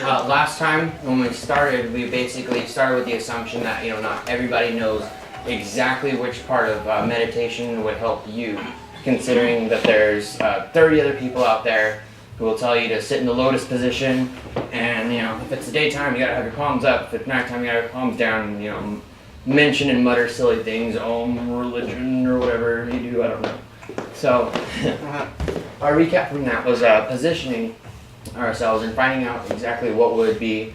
Last time when we started, we basically started with the assumption that not everybody knows exactly which part of meditation would help you, considering that there's 30 other people out there who will tell you to sit in the lotus position, and if it's the daytime, you gotta have your palms up. If it's nighttime, you gotta have your palms down. Mention and mutter silly things, religion or whatever you do. I don't know. So our recap from that was positioning ourselves and finding out exactly what would be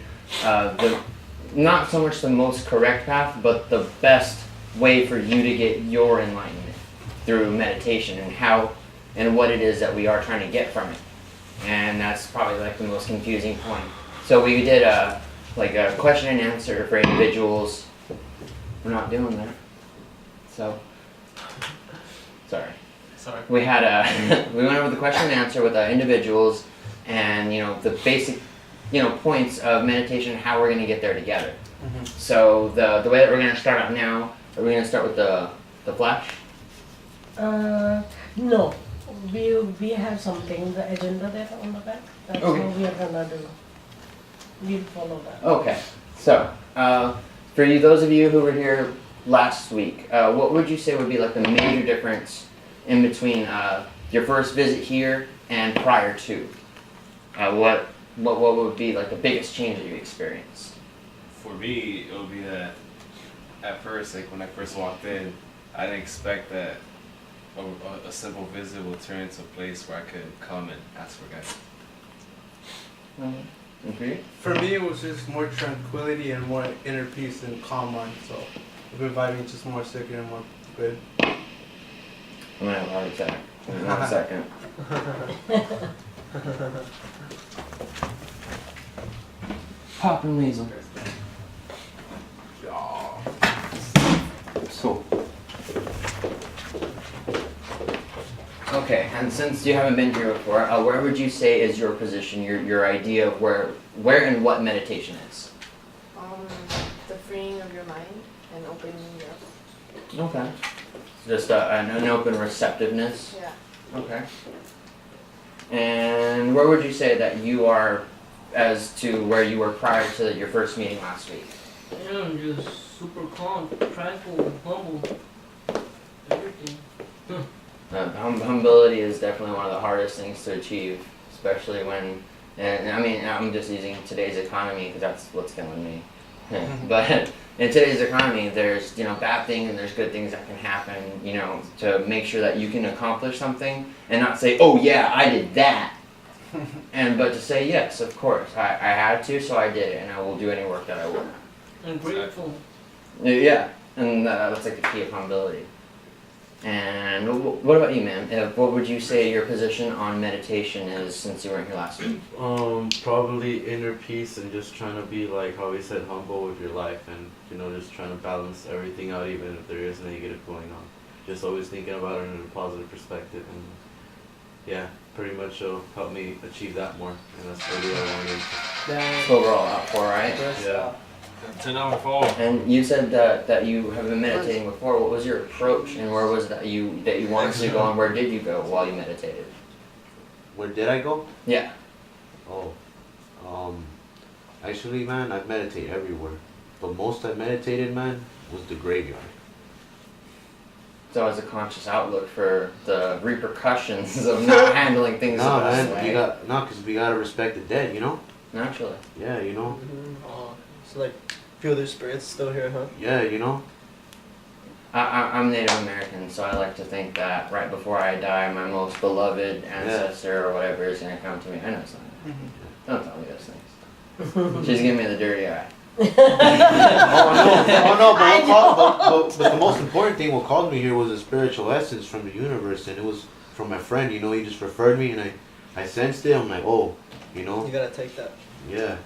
not so much the most correct path, but the best way for you to get your enlightenment through meditation, and how and what it is that we are trying to get from it. And that's probably like the most confusing point. So we did a question and answer for individuals. We're not doing that. So sorry. We had we went over the question and answer with individuals, and the basic points of meditation, how we're going to get there together. Mm-hmm. So the way that we're going to start out now, are we going to start with the flash? No, we have something, the agenda there on the back. That's okay. How we are gonna do. We'll follow that. Okay, so for you, those of you who were here last week, what would you say would be like the major difference in between your first visit here and prior to? What would be like the biggest change that you experienced? For me, it would be that at first, like when I first walked in, I didn't expect that a simple visit will turn into a place where I could come and ask for guidance. Okay. For me, it was just more tranquility and more inner peace and calm mind. So I've been vibing just more secure and more good. I'm gonna have a heart attack in 1 second. Pop and weasel. So. Okay, and since you haven't been here before, where would you say is your position, your idea of where and what meditation is? The freeing of your mind and opening it up. Okay. Just an open receptiveness? Yeah. Okay. And where would you say that you are as to where you were prior to your first meeting last week? Yeah, I'm just super calm, tranquil, humble, everything. Humility is definitely one of the hardest things to achieve, especially when, and I mean, I'm just using today's economy because that's what's killing me. But in today's economy, there's bad things and there's good things that can happen, to make sure that you can accomplish something and not say, oh yeah, I did that, but to say yes, of course, I had to, so I did it, and I will do any work that I will. I'm grateful. Yeah, and that's like the key of humility. And what about you, man? What would you say your position on meditation is since you weren't here last week? Probably inner peace and just trying to be, like how we said, humble with your life, and just trying to balance everything out, even if there is negative going on. Just always thinking about it in a positive perspective, and yeah, pretty much it'll help me achieve that more, and that's really what I wanted. That's what we're all out for, right? Yeah. 10 hour fall. And you said that you have been meditating before. What was your approach, and where was that you wanted to go, and where did you go while you meditated? Where did I go? Yeah. Oh, actually, man, I've meditated everywhere. But most I meditated, man, was the graveyard. It's always a conscious outlook for the repercussions of not handling things the best way. Because we gotta respect the dead, Naturally. Yeah, So like, feel their spirits still here, huh? Yeah, I'm Native American, so I like to think that right before I die, my most beloved ancestor or whatever is going to come to me. I know it's not. Don't tell me those things. She's giving me the dirty eye. But the most important thing, what called me here was a spiritual essence from the universe, and it was from my friend, he just referred me, and I sensed it, I'm like, oh, You gotta take that. Yeah.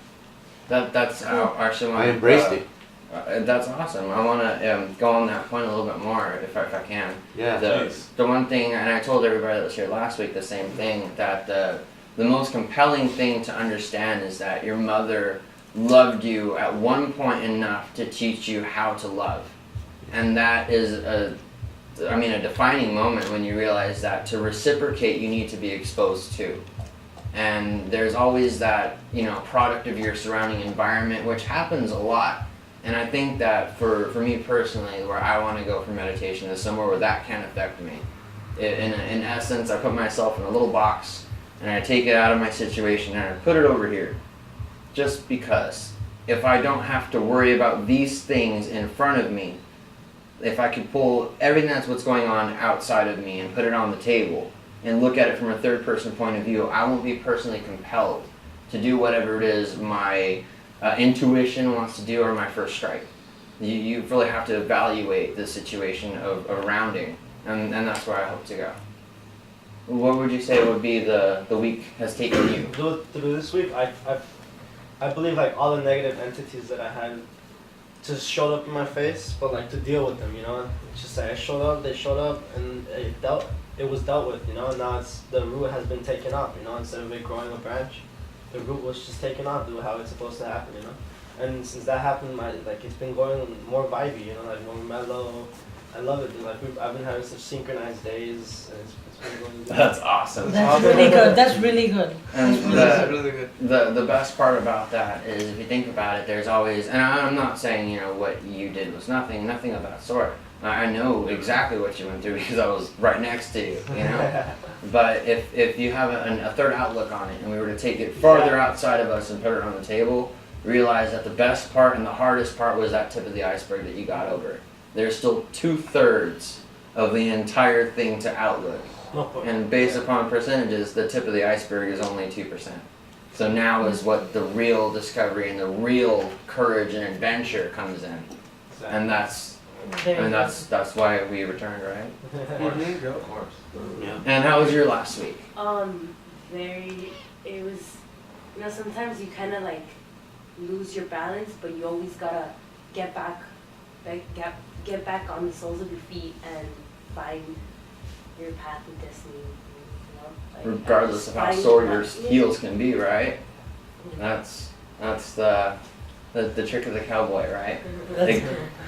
That's actually I embraced it. That's awesome. I want to go on that point a little bit more if I can. Yeah. The one thing, and I told everybody that was here last week the same thing, that the most compelling thing to understand is that your mother loved you at one point enough to teach you how to love. And that is a defining moment when you realize that to reciprocate you need to be exposed to. And there's always that, product of your surrounding environment, which happens a lot. And I think that for me personally, where I want to go for meditation is somewhere where that can affect me. In essence, I put myself in a little box and I take it out of my situation and I put it over here. Just because. If I don't have to worry about these things in front of me, if I could pull everything that's what's going on outside of me and put it on the table and look at it from a third person point of view, I won't be personally compelled to do whatever it is my intuition wants to do or my first strike. You really have to evaluate the situation of surrounding, and that's where I hope to go. What would you say would be the week has taken you? Through this week, I believe like all the negative entities that I had just showed up in my face, but like to deal with them, It's just like I showed up, they showed up, and it was dealt with, Now the root has been taken off, Instead of it growing a branch, the root was just taken off, do how it's supposed to happen, And since that happened, it's been going more vibey, more mellow. I love it, dude. I've been having such synchronized days, and it's been going good. That's awesome. That's really good. That's really good. And That's really good. the best part about that is if you think about it, there's always, and I'm not saying what you did was nothing of that sort. I know exactly what you went through because I was right next to you, But if you have a third outlook on it and we were to take it farther outside of us and put it on the table, realize that the best part and the hardest part was that tip of the iceberg that you got over. There's still 2/3 of the entire thing to outlook. And based upon percentages, the tip of the iceberg is only 2%. So now is what the real discovery and the real courage and adventure comes in. And that's why we returned, right? Of course. Yeah. And how was your last week? It was, sometimes you kind of like lose your balance, but you always gotta get back on the soles of your feet and find your path of destiny. Regardless of how sore your heels can be, right? That's the trick of the cowboy, right?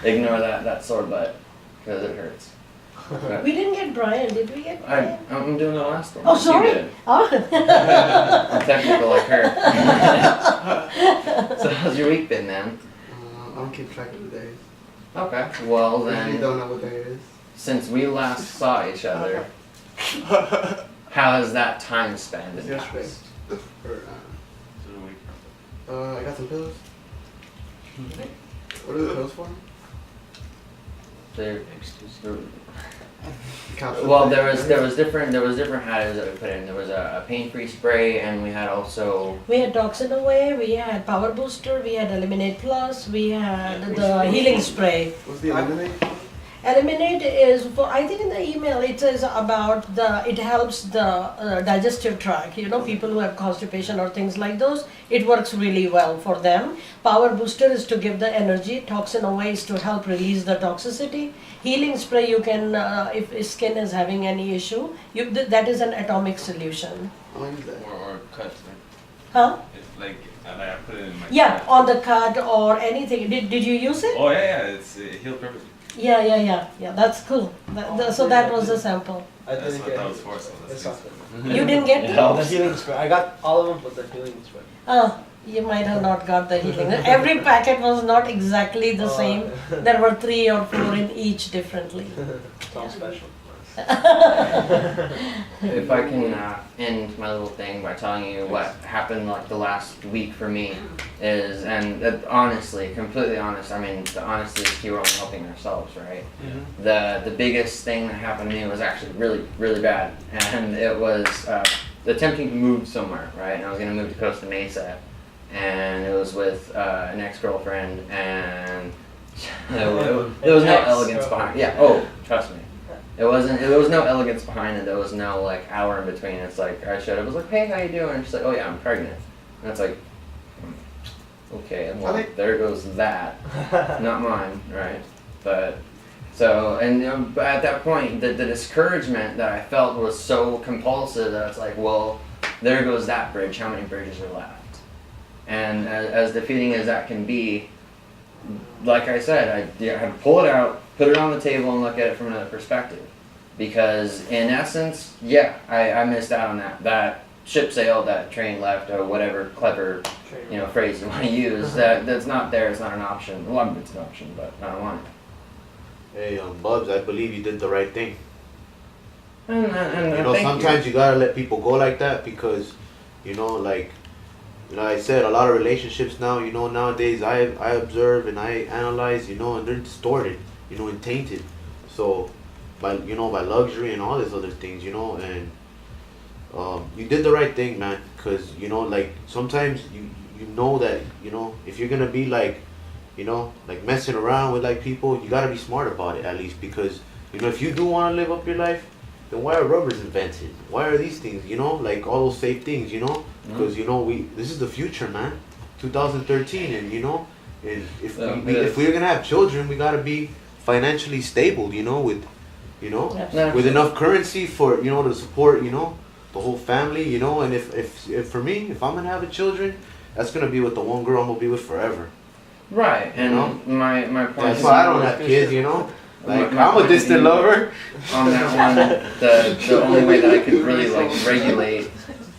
Ignore that sore butt because it hurts. Okay. We didn't get Brian, did we get Brian? I'm doing the last one. Oh, You sorry. did. Oh. I'm technical like her. So how's your week been, man? I don't keep track of the days. Okay. Well I really then, don't know what day it is. since we last saw each other, how has that time spent? It's yesterday. Or, I got some pillows. What are the pillows for? They're- Capsule Well, thing, there was right? different additives that we put in. There was a pain-free spray, and we had also We had Toxin Away, we had Power Booster, we had Eliminate Plus, we had the healing spray. What's the eliminate? Eliminate is for, I think in the email it says about it helps the digestive tract, people who have constipation or things like those, it works really well for them. Power Booster is to give the energy, Toxin Away is to help release the toxicity. Healing spray you can, if skin is having any issue, that is an atomic solution. I'll use that. Or cuts, right? Huh? It's like I put it in my Yeah, cut. on the cut or anything. Did you use it? Oh yeah, it healed perfectly. Yeah, that's cool. So that was the sample. I That's didn't what get that it. was for. So It's that's something. You didn't get It it? helps. The healing spray. I got all of them, but the healing spray. Oh, you might have not got the healing. Every packet was not exactly the same. There were 3 or 4 in each differently. It's all special. If I can end my little thing by telling you what happened like the last week for me is, and honestly, completely honest, I mean, the honesty is key, we're only helping ourselves, right? The biggest thing that happened to me was actually really, really bad, and it was attempting to move somewhere, right? And I was going to move to Costa Mesa, and it was with an ex-girlfriend, and there was no elegance behind. Yeah. Oh, trust me. There was no elegance behind it. There was no like hour in between. It's like I showed up. I was like, "Hey, how you doing?" And she's like, "Oh yeah, I'm pregnant." And it's like, okay, well there goes that. Not mine, right? But so but at that point, the discouragement that I felt was so compulsive that it's like, well, there goes that bridge. How many bridges are left? And as defeating as that can be, like I said, I had to pull it out, put it on the table, and look at it from another perspective. Because in essence, yeah, I missed out on that ship sailed, that train left, or whatever clever, phrase you want to use. That's not there. It's not an option. Well, it's an option, but not one. Hey, Bubs, I believe you did the right thing. And thank Sometimes you gotta let people go like that because, I said, a lot of relationships now, nowadays I observe and I analyze, and they're distorted, and tainted. So, by luxury and all these other things, and you did the right thing, man, because, sometimes you know that, if you're gonna be messing around with people, you gotta be smart about it at least, because, if you do want to live up your life, then why are rubbers invented? Why are these things, all those safe things, because, this is the future, man, 2013, and, and if we're gonna have children, we gotta be financially stable, with enough currency for, to support, the whole family, and if for me, if I'm gonna have children, that's gonna be with the one girl I'm gonna be with forever. Right, and my point That's is, why I don't have kids, I'm a distant lover. on that one, the only way that I could really regulate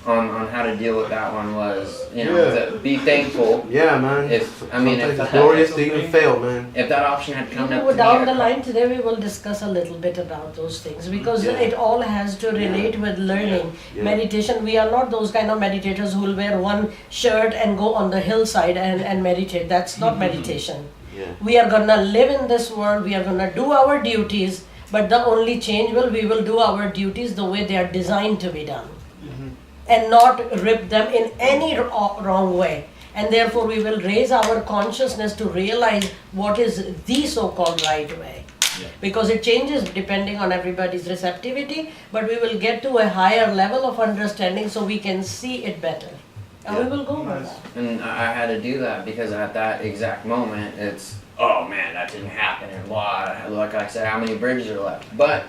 on how to deal with that one was, to be thankful. Yeah, man. If it's glorious to even fail, man. If that option had come up to Down me, the line today, we will discuss a little bit about those things because it all has to relate with learning. Yeah. Meditation, we are not those kind of meditators who will wear one shirt and go on the hillside and meditate. That's not meditation. Yeah. We are gonna live in this world, we are gonna do our duties, but the only change we will do our duties the way they are designed to be done. And not rip them in any wrong way. And therefore we will raise our consciousness to realize what is the so-called right way. Yeah. Because it changes depending on everybody's receptivity, but we will get to a higher level of understanding so we can see it better. And we will go with that. and I had to do that because at that exact moment, it's, oh man, that didn't happen, and blah. Like I said, how many bridges are left? But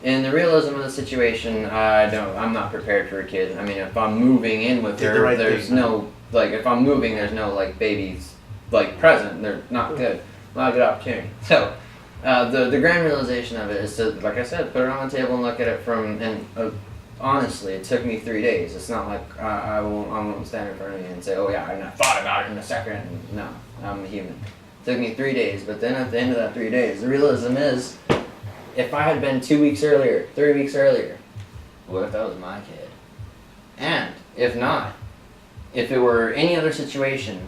in the realism of the situation, I'm not prepared for a kid. I mean, if I'm moving in with Did her, the right there's thing. no, if I'm moving, there's no, babies, present. They're not good. Not a good opportunity. So, the grand realization of it is to, like I said, put it on the table and look at it honestly, it took me 3 days. It's not like I won't stand in front of you and say, oh yeah, I thought about it in a second. No, I'm a human. It took me 3 days, but then at the end of that 3 days, the realism is, if I had been 2 weeks earlier, 3 weeks earlier, what if that was my kid? And if not, if it were any other situation,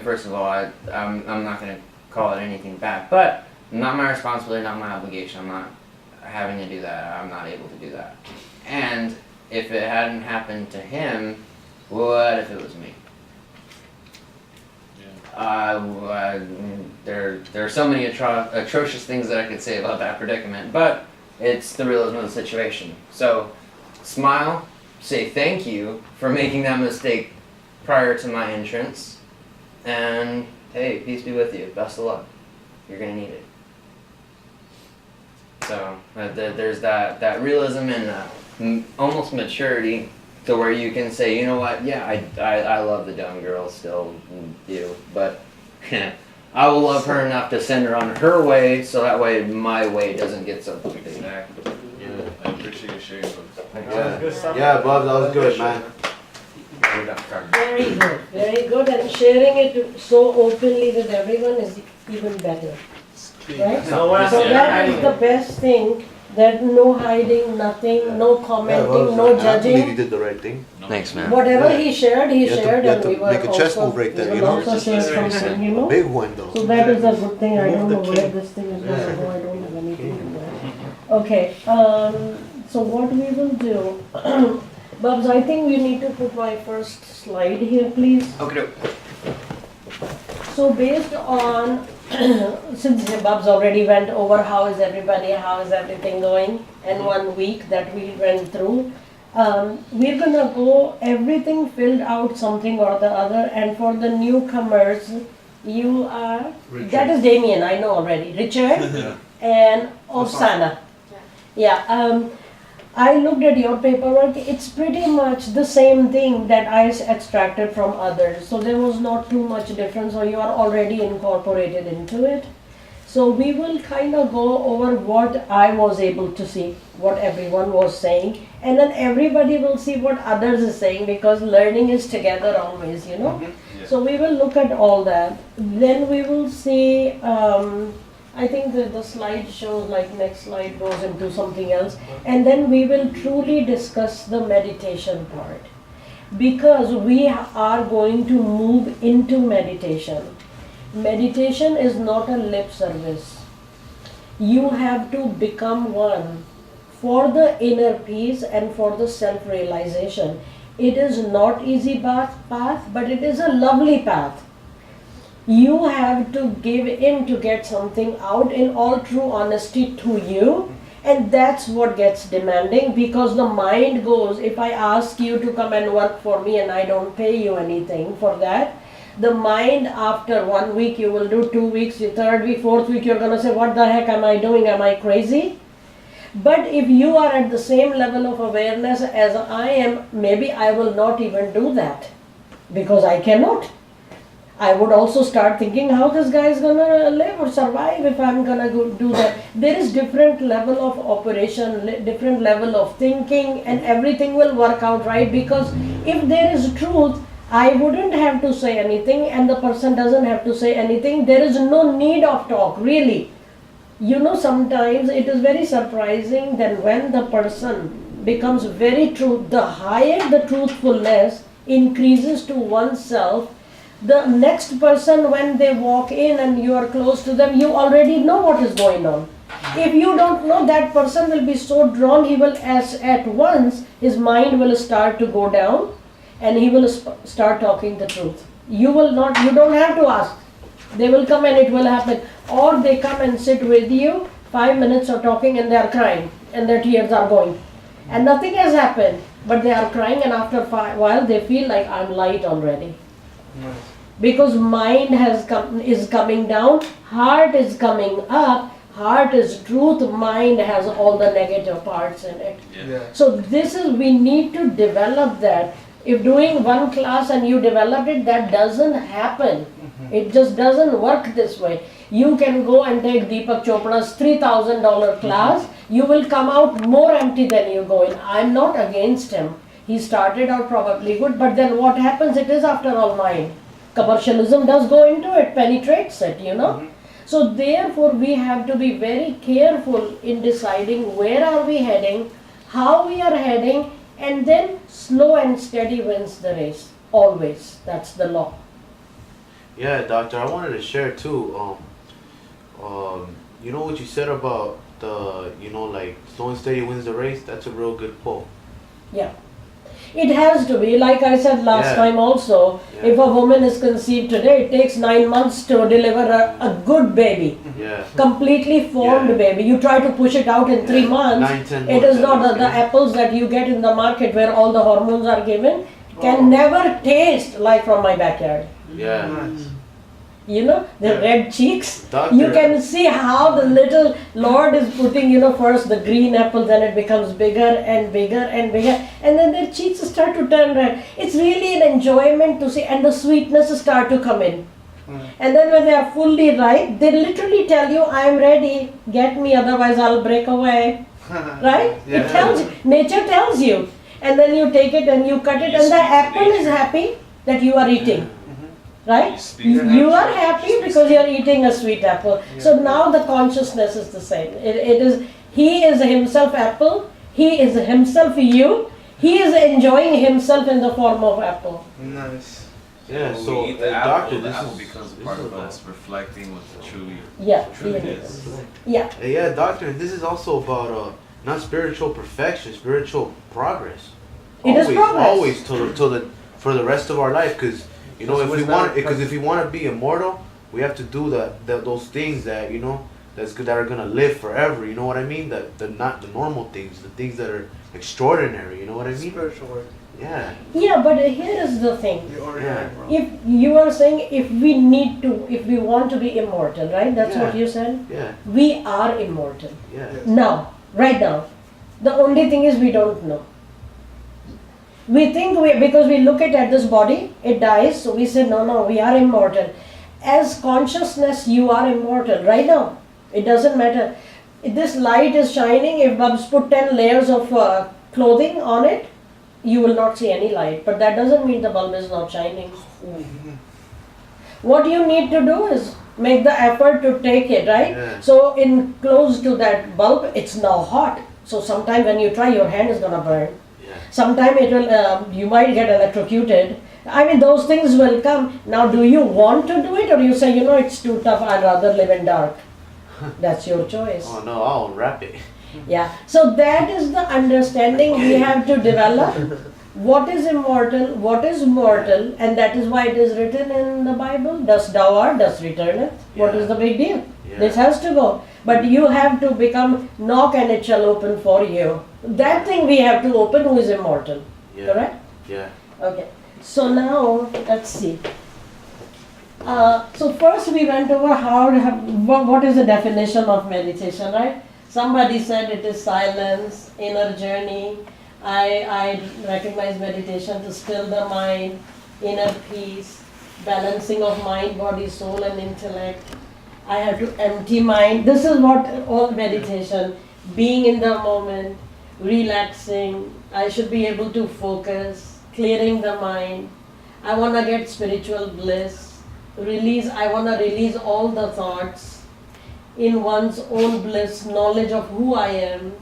first of all, I'm not going to call it anything bad, but not my responsibility, not my obligation. I'm not having to do that. I'm not able to do that. And if it hadn't happened to him, what if it was me? There are so many atrocious things that I could say about that predicament, but it's the realism of the situation. So, smile, say thank you for making that mistake prior to my entrance, and hey, peace be with you. Best of luck. You're gonna need it. So there's that realism and almost maturity to where you can say, you know what, yeah, I love the dumb girl still, do, but I will love her enough to send her on her way, so that way my way doesn't get so big. Exactly. Yeah, I appreciate you sharing those. Yeah, Bob, that was good, man. Very good, and sharing it so openly with everyone is even better, right? So that is the best thing, that no hiding, nothing, no commenting, no I believe you judging. did the right thing. Thanks, man. Whatever he shared, You have and to we were make a chess also, move right there, we you will know? also share something, A big one, though. So that is a good thing. I don't know Move the where king. this thing is gonna go. I don't have anything to wear. Okay, so what we will do, Babs, I think we need to put my first slide here, please. Okay. So based on, since Babs already went over how is everything going, and 1 week that we went through, we're gonna go everything filled out something or the other, and for the newcomers, you are, that is Damien, I know already, Richard and Osana. Yeah, I looked at your paperwork, it's pretty much the same thing that I extracted from others, so there was not too much difference, so you are already incorporated into it. So we will kind of go over what I was able to see, what everyone was saying, and then everybody will see what others is saying, because learning is together always, you know. Yeah. So we will look at all that. Then we will see, I think the slide shows, like next slide goes into something else. And then we will truly discuss the meditation part. Because we are going to move into meditation. Meditation is not a lip service. You have to become one for the inner peace and for the self-realization. It is not easy path, but it is a lovely path. You have to give in to get something out in all true honesty to you. And that's what gets demanding, because the mind goes, if I ask you to come and work for me and I don't pay you anything for that, the mind after 1 week, you will do 2 weeks, the third week, fourth week, you're going to say, what the heck am I doing? Am I crazy? But if you are at the same level of awareness as I am, maybe I will not even do that, because I cannot. I would also start thinking how this guy is gonna live or survive if I'm gonna go do that. There is different level of operation, different level of thinking, and everything will work out right, because if there is truth, I wouldn't have to say anything and the person doesn't have to say anything. There is no need of talk, really. You know, sometimes it is very surprising that when the person becomes very true, the higher the truthfulness increases to oneself, the next person, when they walk in and you are close to them, you already know what is going on. If you don't know, that person will be so drawn, he will, as at once, his mind will start to go down and he will start talking the truth. You will not, you don't have to ask. They will come and it will happen. Or they come and sit with you, 5 minutes of talking and they are crying and their tears are going. And nothing has happened, but they are crying, and after a while they feel like I'm light already. Nice. Because mind is coming down, heart is coming up, heart is truth, mind has all the negative parts in it. Yeah. So we need to develop that. If doing one class and you develop it, that doesn't happen. It just doesn't work this way. You can go and take Deepak Chopra's $3,000 class, you will come out more empty than you go in. I'm not against him. He started out probably good, but then what happens, it is after all mind. Commercialism does go into it, penetrates it, you know. So therefore we have to be very careful in deciding where are we heading, how we are heading, and then slow and steady wins the race. Always. That's the law. Yeah, doctor, I wanted to share too. You know what you said about the, like slow and steady wins the race? That's a real good quote. Yeah. It has to be, like I said last time also, if a woman is conceived today, it takes 9 months to deliver a good baby. Yeah. Completely formed baby. You try to push it out in 3 months. 9-10 It is months, not the apples that you get in the market where all the hormones are given can never taste like from my backyard. Yeah. Nice. You know, the red cheeks. Doctor. You can see how the little Lord is putting, first the green apple, then it becomes bigger and bigger and bigger, and then their cheeks start to turn red. It's really an enjoyment to see, and the sweetness start to come in. And then when they are fully ripe, they literally tell you, I'm ready, get me, otherwise I'll break away. Right? Yeah. It tells you, nature tells you. And then you take it and you cut it, and the apple is happy that you are eating. Right? You are happy because you are eating a sweet apple. So now the consciousness is the same. It is, he is himself apple, he is himself you, he is enjoying himself in the form of apple. Nice. Yeah, When so we eat the doctor, apple, the this apple is becomes this part is of about- us, reflecting what the Yeah, truth yeah. is. Yeah. Yeah, doctor, and this is also about not spiritual perfection, spiritual progress. It is progress. Always till the for the rest of our life, because if we want, because if we want to be immortal, we have to do those things that that's good, that are gonna live forever. You know what I mean? Not the normal things, the things that are extraordinary. You know what I mean? Spiritual work. Yeah. Yeah, but here is the thing. The ordinary world. If you are saying if we want to be immortal, right? That's what you said? Yeah. We are immortal. Yeah. Now, right now. The only thing is we don't know. We think because we look at this body, it dies, so we say, no, we are immortal. As consciousness, you are immortal right now. It doesn't matter. If this light is shining, if bulbs put 10 layers of clothing on it, you will not see any light. But that doesn't mean the bulb is not shining. What you need to do is make the effort to take it, right? Yeah. So in close to that bulb, it's now hot. So sometime when you try, your hand is gonna burn. Yeah. Sometime it will, you might get electrocuted. I mean, those things will come. Now, do you want to do it, or you say, it's too tough, I'd rather live in dark? That's your choice. Oh no, I'll unwrap it. Yeah. So that is the understanding we have to develop. What is immortal, what is mortal, and that is why it is written in the Bible, thus thou art, thus returneth. What Yeah. is the big deal? Yeah. This has to go. But you have to become, knock and it shall open for you. That thing we have to open who is immortal. Yeah. Correct? Yeah. Okay. So now, let's see. So first we went over what is the definition of meditation, right? Somebody said it is silence, inner journey. I recognize meditation to still the mind, inner peace, balancing of mind, body, soul and intellect. I have to empty mind. This is what all meditation, being in the moment, relaxing. I should be able to focus, clearing the mind. I want to get spiritual bliss. I want to release all the thoughts in one's own bliss, knowledge of who I am.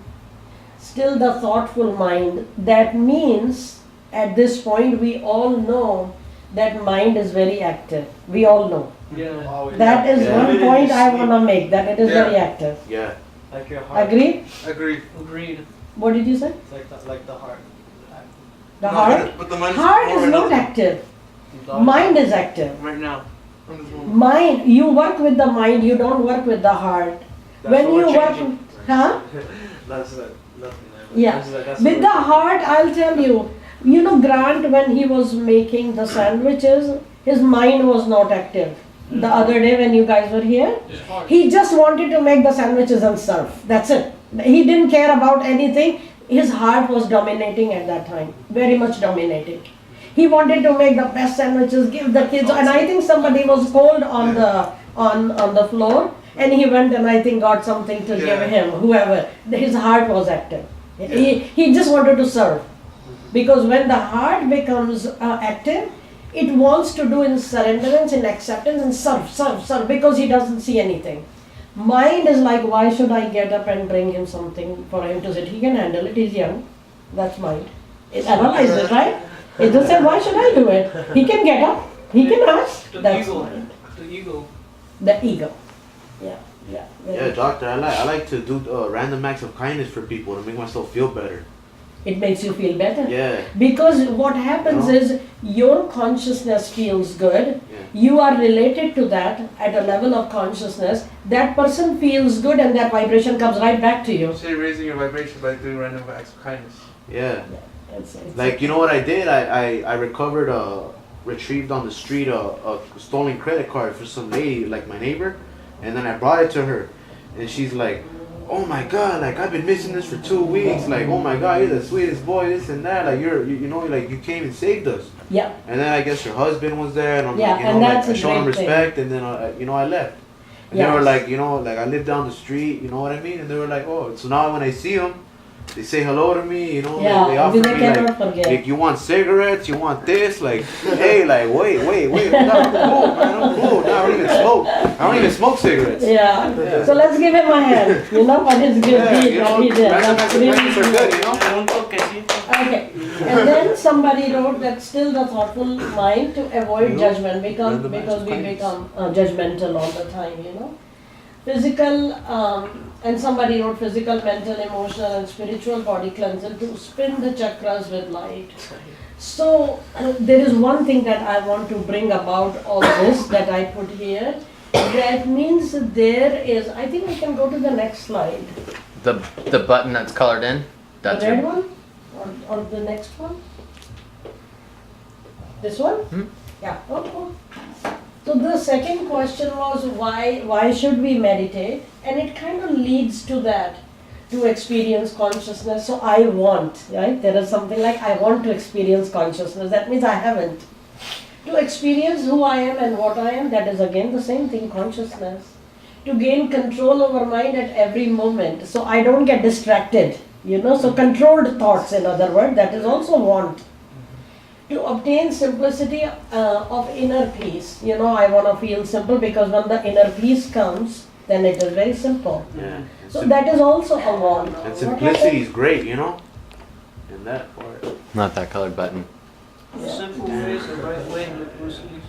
Still the thoughtful mind. That means at this point we all know that mind is very active. We all know. Yeah. That is Yeah. one point I want to make, that it is Yeah. very active. Yeah. Like your heart. Agreed? Agreed. Agreed. What did you say? It's like the heart. The No, heart? But the mind Heart is more not right active. The Mind is active. right now. On this moment. Mind, you work with the mind, you don't work with the heart. When what you we're work, changing. huh? That's nothing. Yeah. With the heart, I'll tell you, Grant, when he was making the sandwiches, his mind was not active. The other day when you guys were here, he just wanted to make the sandwiches and serve. That's it. He didn't care about anything. His heart was dominating at that time, very much dominating. He wanted to make the best sandwiches, give the kids, and I think somebody was cold on the floor, and he went and I think got something to give him, whoever. His heart was active. He just wanted to serve. Because when the heart becomes active, it wants to do in surrenderance, in acceptance, and serve, because he doesn't see anything. Mind is like, why should I get up and bring him something for him to sit? He can handle it, he's young. That's mind. It analyzes it, right? It just said, why should I do it? He can get up, he can ask. The That's ego. mind. The ego. The ego. Yeah. Yeah, doctor. I like to do random acts of kindness for people to make myself feel better. It makes you feel better. Yeah. Because what happens No. is your consciousness feels good. Yeah. You are related to that at a level of consciousness. That person feels good and that vibration comes right back to you. So you're raising your vibration by doing random acts of kindness. Yeah. It's Like, you know what I did? I recovered retrieved on the street a stolen credit card for some lady, like my neighbor, and then I brought it to her, and she's like, oh my god, like I've been missing this for 2 weeks, like oh my god, you're the sweetest boy, this and that, like like you came and saved us. Yeah. And then I guess her husband was there, and I'm Yeah, like, and that's I a showed him great thing. respect, and then I left. And they Yes. were like, like I live down the street, you know what I mean? And they were like, oh, so now when I see them, they say hello to me, Yeah, they offer they me cannot forget. like, you want cigarettes, you want this, like, hey, like, wait, I'm cool, man, I'm cool. No, I don't even smoke cigarettes. Yeah. Yeah. So let's give him a hand, for his good Yeah, deed that he did. random That's acts of really kindness are good, you know? Okay. And then somebody wrote that still the thoughtful mind to avoid judgment because random acts of we kindness. become judgmental all the time, Physical, and somebody wrote physical, mental, emotional and spiritual body cleanser to spin the chakras with light. So there is one thing that I want to bring about all this that I put here. That means there is, I think we can go to the next slide. The button that's colored in. That's The red your, one? Or the next one? This one? Hmm. Yeah. Oh. So the second question was why should we meditate? And it kind of leads to that, to experience consciousness. So I want, right? There is something like I want to experience consciousness. That means I haven't. To experience who I am and what I am, that is again the same thing, consciousness. to gain control over mind at every moment, so I don't get distracted, so controlled thoughts, in other words, that is also want. To obtain simplicity of inner peace, I want to feel simple, because when the inner peace comes, then it is very simple. Yeah. So that is also a want. And simplicity is great, in that part. Not that colored button. Yeah. Simple ways, the right way, like Bruce Lee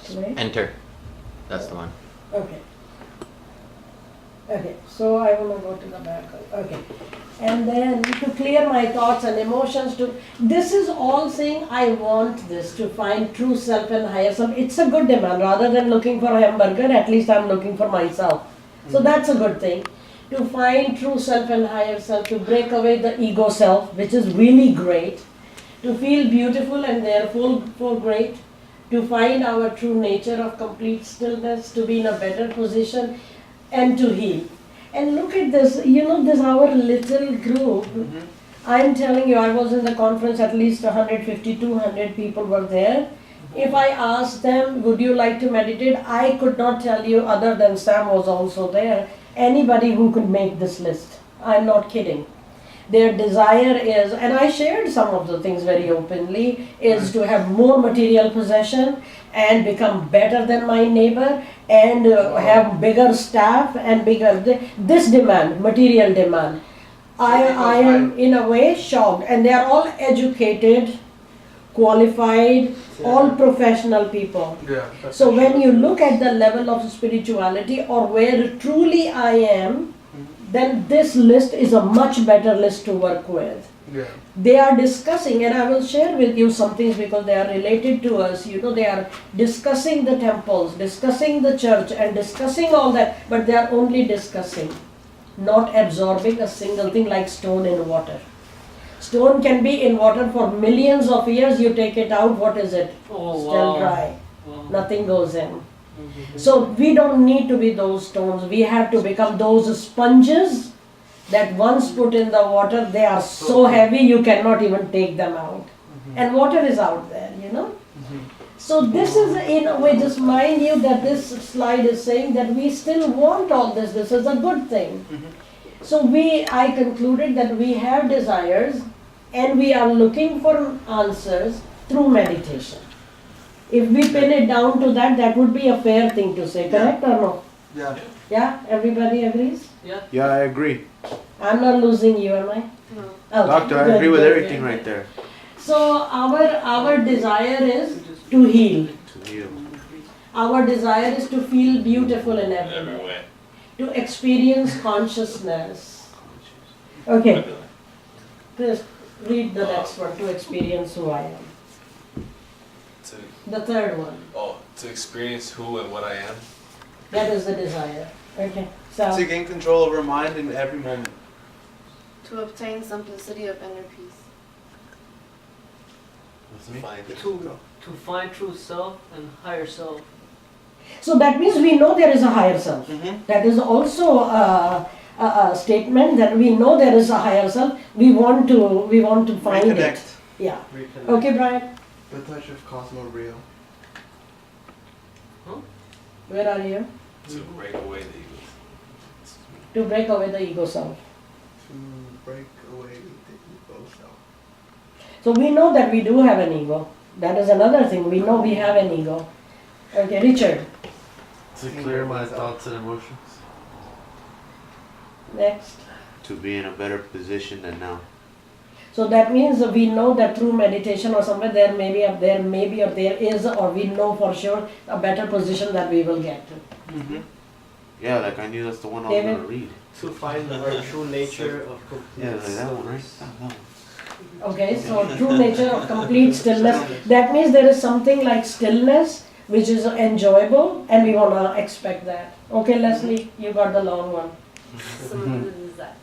said. Right? Enter. That's the one. Okay. Okay, so I want to go to the back. Okay. And then to clear my thoughts and emotions, this is all saying I want this, to find true self and higher self. It's a good demand. Rather than looking for a hamburger, at least I'm looking for myself. So that's a good thing. To find true self and higher self, to break away the ego self, which is really great. To feel beautiful and therefore great. To find our true nature of complete stillness, to be in a better position, and to heal. And look at this, this our little group. I'm telling you, I was in the conference, at least 150, 200 people were there. If I asked them, would you like to meditate? I could not tell you, other than Sam was also there, anybody who could make this list. I'm not kidding. Their desire is, and I shared some of the things very openly, is to have more material possession and become better than my neighbor and have bigger staff and this demand, material demand. I am in a way shocked, and they are all educated, qualified, all professional people. Yeah. So when you look at the level of spirituality or where truly I am, then this list is a much better list to work with. Yeah. They are discussing, and I will share with you some things because they are related to us. They are discussing the temples, discussing the church, and discussing all that, but they are only discussing, not absorbing a single thing, like stone in water. Stone can be in water for millions of years, you take it out, what is it? Oh, Still wow. dry. Wow. Nothing goes in. So we don't need to be those stones. We have to become those sponges that once put in the water, they are so heavy you cannot even take them out. And water is out there, So this is, in a way, just mind you that this slide is saying that we still want all this. This is a good thing. So I concluded that we have desires and we are looking for answers through meditation. If we pin it down to that, that would be a fair thing to say, correct or no? Yeah. Yeah, everybody agrees? Yeah, I agree. I'm not losing you, am I? No. Okay, Doctor, I good, agree with good, everything good. right there. So our desire is to heal. To you. Our desire is to feel beautiful in every way. To experience consciousness. Okay. Please read the next one, to experience who I am. The third one. To experience who and what I am. That is the desire. Okay. So To gain control over mind in every moment. To obtain simplicity of inner peace. To find true self and higher self. So that means we know there is a higher self. Mm-hmm. That is also a statement that we know there is a higher self. We want to find Reconnect. it. Yeah. Reconnect. Okay, Brian. The touch of Cosmo Rio. Where are you? To break away the ego. To break away the ego self. To break away the ego self. So we know that we do have an ego. That is another thing. We know we have an ego. Okay, Richard. To clear my thoughts and emotions. Next. To be in a better position than now. So that means we know that through meditation or somewhere there is, or we know for sure a better position that we will get to. Mm-hmm. Yeah, like I knew that's the one I was David? gonna read. To find our true nature of complete Yeah, like that one, right? stillness. That one. Okay, so true nature of complete stillness. That means there is something like stillness which is enjoyable and we want to expect that. Okay, Leslie, you got the long one. Some of the desires.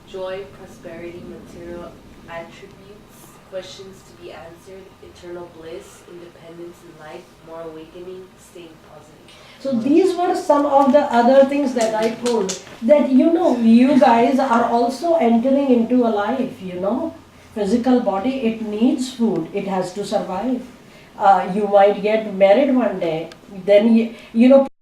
Joy, prosperity, material attributes, questions to be answered, eternal bliss, independence in life, more awakening, staying positive. So these were some of the other things that I told, that you guys are also entering into a life, physical body, it needs food, it has to survive. You might get married one day, then